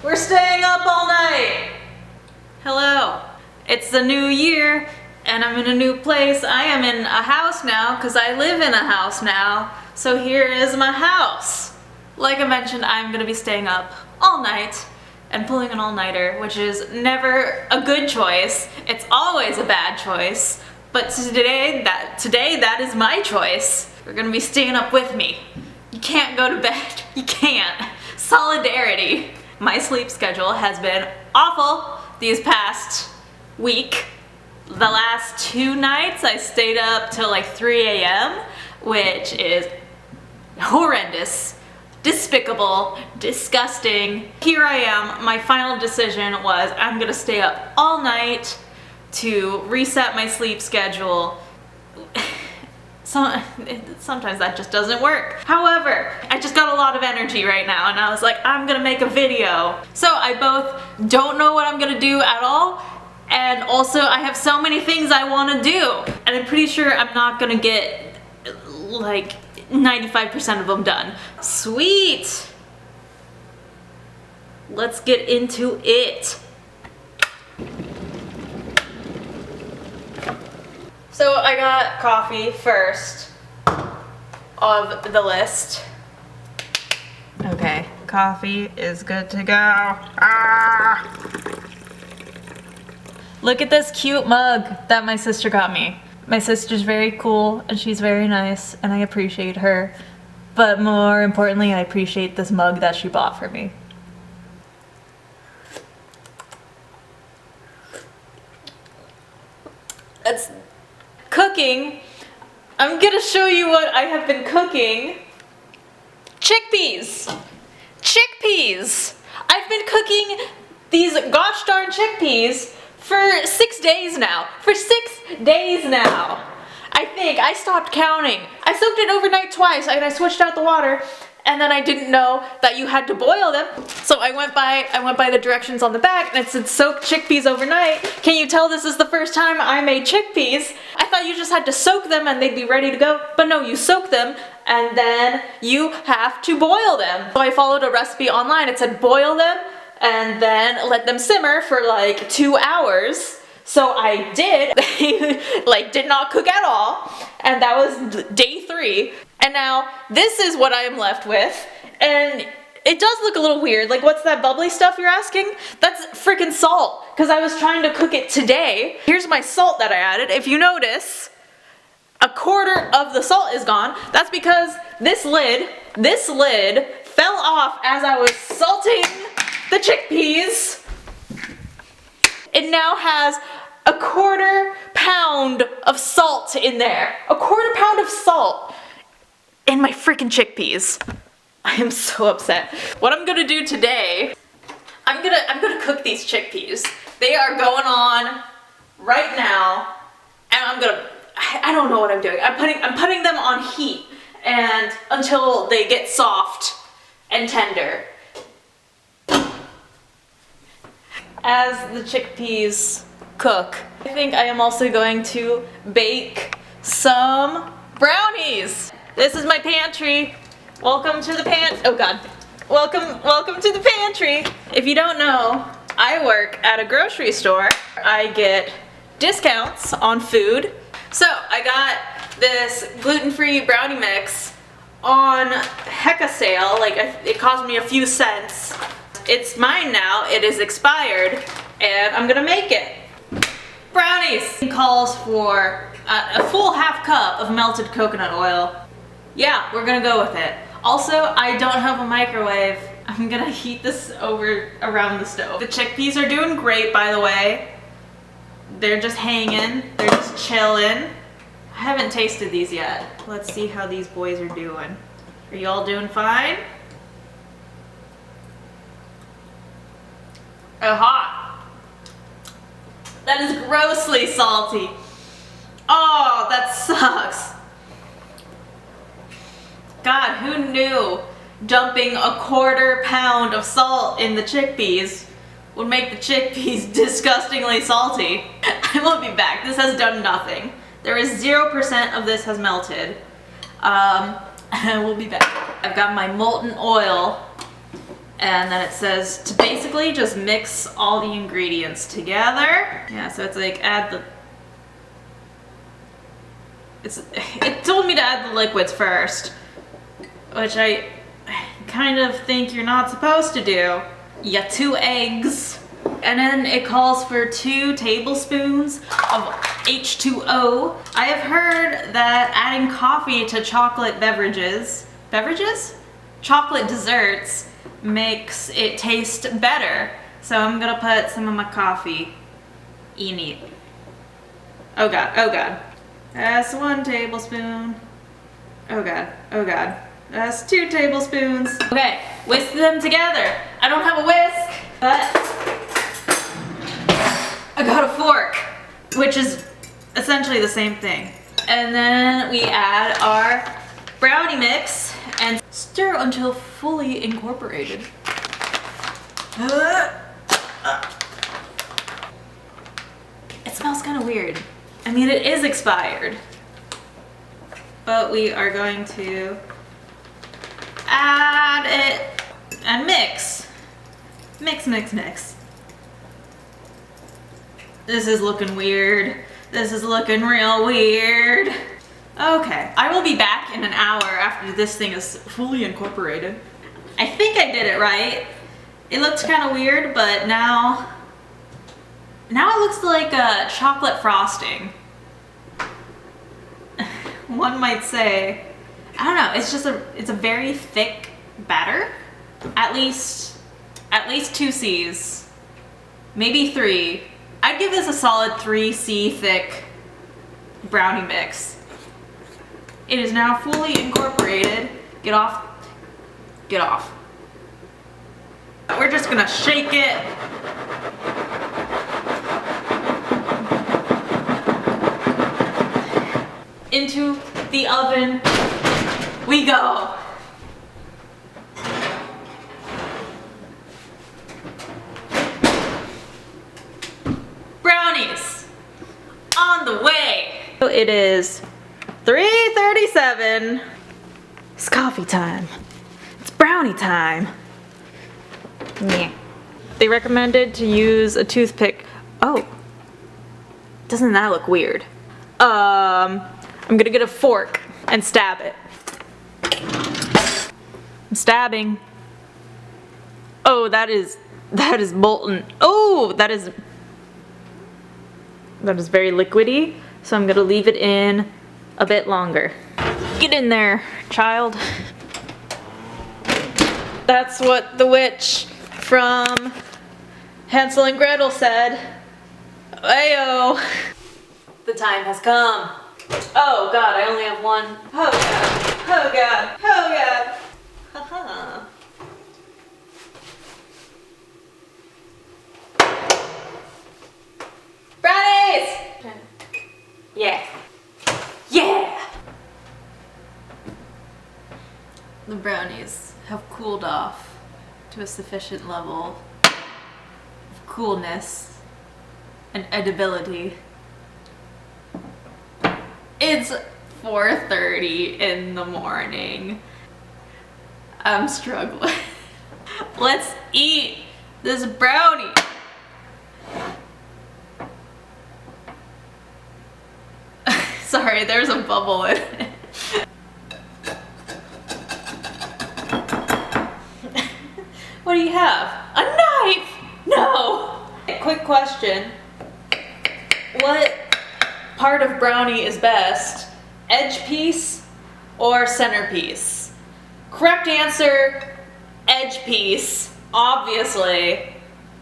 We're staying up all night. Hello. It's the new year and I'm in a new place. I am in a house now because I live in a house now. So here is my house. Like I mentioned, I'm gonna be staying up all night and pulling an all-nighter, which is never a good choice. It's always a bad choice. But today that is my choice. You're gonna be staying up with me. You can't go to bed. You can't. Solidarity. My sleep schedule has been awful these past week. The last 2 nights I stayed up till like 3 a.m., which is horrendous, despicable, disgusting. Here I am. My final decision was I'm gonna stay up all night to reset my sleep schedule. Sometimes that just doesn't work. However, I just got a lot of energy right now and I was like, I'm gonna make a video. So I both don't know what I'm gonna do at all, and also I have so many things I wanna do. And I'm pretty sure I'm not gonna get like 95% of them done. Sweet! Let's get into it. So I got coffee first of the list. Okay, coffee is good to go. Ah! Look at this cute mug that my sister got me. My sister's very cool and she's very nice and I appreciate her. But more importantly, I appreciate this mug that she bought for me. It's cooking. I'm gonna show you what I have been cooking. Chickpeas. Chickpeas. I've been cooking these gosh darn chickpeas for 6 days now. For 6 days now. I think I stopped counting. I soaked it overnight twice and I switched out the water. And then I didn't know that you had to boil them. So I went by the directions on the back and it said soak chickpeas overnight. Can you tell this is the first time I made chickpeas? I thought you just had to soak them and they'd be ready to go. But no, you soak them and then you have to boil them. So I followed a recipe online. It said boil them and then let them simmer for like 2 hours. So I did. They like did not cook at all. And that was day 3. And now this is what I am left with. And it does look a little weird. Like, what's that bubbly stuff you're asking? That's freaking salt. Because I was trying to cook it today. Here's my salt that I added. If you notice, 1/4 of the salt is gone. That's because this lid fell off as I was salting the chickpeas. It now has 1/4 pound of salt in there. 1/4 pound of salt in my freaking chickpeas. I am so upset. What I'm gonna do today, I'm gonna cook these chickpeas. They are going on right now, and I don't know what I'm doing. I'm putting them on heat and until they get soft and tender. As the chickpeas cook, I think I am also going to bake some brownies. This is my pantry. Welcome to the oh god. Welcome to the pantry. If you don't know, I work at a grocery store. I get discounts on food. So I got this gluten-free brownie mix on hecka sale. Like, it cost me a few cents. It's mine now. It is expired and I'm gonna make it. Brownies. It calls for a full ½ cup of melted coconut oil. Yeah, we're gonna go with it. Also, I don't have a microwave. I'm gonna heat this over around the stove. The chickpeas are doing great, by the way. They're just hanging. They're just chilling. I haven't tasted these yet. Let's see how these boys are doing. Are you all doing fine? Oh, hot. That is grossly salty. Oh, that sucks. God, who knew dumping 1/4 pound of salt in the chickpeas would make the chickpeas disgustingly salty? I will be back. This has done nothing. There is 0% of this has melted. I will be back. I've got my molten oil And then it says to basically just mix all the ingredients together. Yeah, so it's like add the... It told me to add the liquids first, which I kind of think you're not supposed to do. You got 2 eggs. And then it calls for 2 tablespoons of H2O. I have heard that adding coffee to chocolate chocolate desserts makes it taste better. So I'm gonna put some of my coffee in it. Oh god, oh god. That's 1 tablespoon. Oh god, oh god. That's 2 tablespoons. Okay, whisk them together. I don't have a whisk, but I got a fork, which is essentially the same thing. And then we add our brownie mix and stir until fully incorporated. It smells kind of weird. I mean, it is expired. But we are going to add it and mix. Mix, mix, mix. This is looking weird. This is looking real weird. Okay, I will be back in an hour after this thing is fully incorporated. I think I did it right. It looked kind of weird, but now it looks like a chocolate frosting. One might say. I don't know, it's a very thick batter. At least 2 C's. Maybe 3. I'd give this a solid 3C thick brownie mix. It is now fully incorporated. Get off. Get off. We're just gonna shake it. Into the oven we go. Brownies on the way. So it is 3:37. It's coffee time. It's brownie time. Yeah. They recommended to use a toothpick. Oh, doesn't that look weird? I'm gonna get a fork and stab it. I'm stabbing. Oh, that is molten. Oh, that is very liquidy. So I'm gonna leave it in a bit longer. Get in there, child. That's what the witch from Hansel and Gretel said. Ayo. The time has come. Oh god, I only have one. Oh god. Oh god. Oh god. Haha. Brownies! Yeah. Yeah! The brownies have cooled off to a sufficient level of coolness and edibility. It's 4:30 in the morning. I'm struggling. Let's eat this brownie. Sorry, there's a bubble in it. What do you have? A knife? No! Quick question. What part of brownie is best? Edge piece or centerpiece? Correct answer, edge piece, obviously.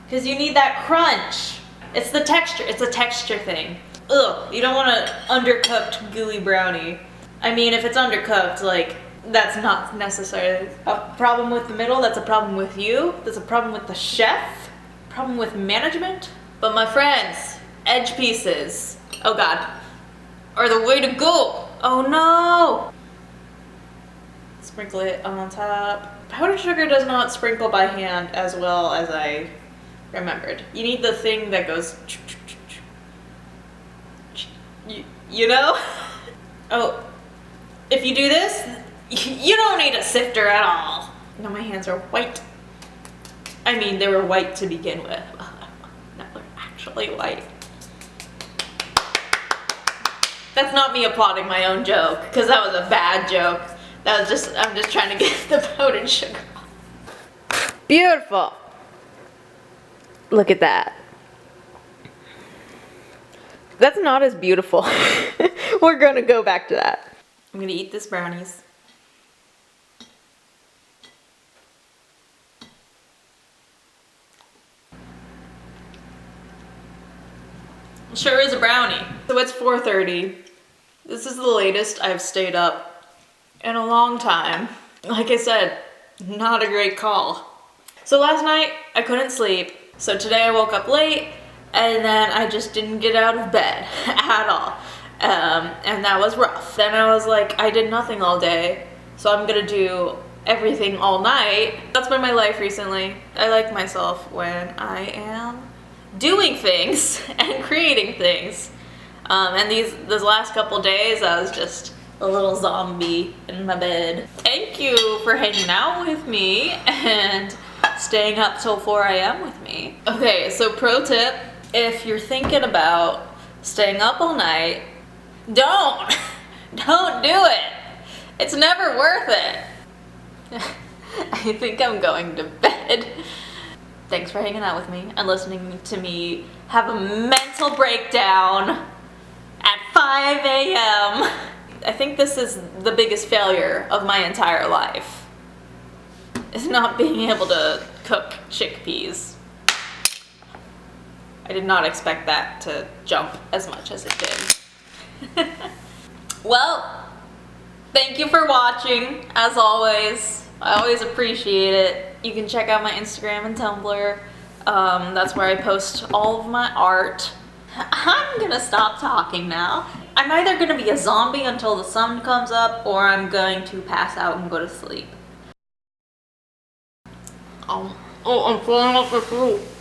Because you need that crunch. It's the texture, it's a texture thing. Ugh, you don't want an undercooked gooey brownie. I mean, if it's undercooked, like, that's not necessarily a problem with the middle, that's a problem with you, that's a problem with the chef, problem with management. But my friends, edge pieces, oh god, are the way to go. Oh no! Sprinkle it on top. Powdered sugar does not sprinkle by hand as well as I remembered. You need the thing that goes, you know? Oh, if you do this, you don't need a sifter at all. No, my hands are white. I mean, they were white to begin with. Now they're actually white. That's not me applauding my own joke, because that was a bad joke. That was just, I'm just trying to get the powdered sugar off. Beautiful. Look at that. That's not as beautiful. We're gonna go back to that. I'm gonna eat this brownies. Sure is a brownie. So it's 4:30. This is the latest I've stayed up in a long time. Like I said, not a great call. So last night I couldn't sleep. So today I woke up late and then I just didn't get out of bed at all. And that was rough. Then I was like, I did nothing all day, so I'm gonna do everything all night. That's been my life recently. I like myself when I am doing things and creating things. And these last couple days I was just a little zombie in my bed. Thank you for hanging out with me and staying up till 4 a.m. with me. Okay, so pro tip, if you're thinking about staying up all night, don't do it. It's never worth it. I think I'm going to bed. Thanks for hanging out with me and listening to me have a mental breakdown at 5 a.m. I think this is the biggest failure of my entire life, is not being able to cook chickpeas. I did not expect that to jump as much as it did. Well, thank you for watching, as always. I always appreciate it. You can check out my Instagram and Tumblr. That's where I post all of my art. I'm gonna stop talking now. I'm either gonna be a zombie until the sun comes up, or I'm going to pass out and go to sleep. Oh, I'm falling off the roof.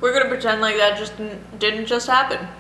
We're gonna pretend like that just didn't just happen.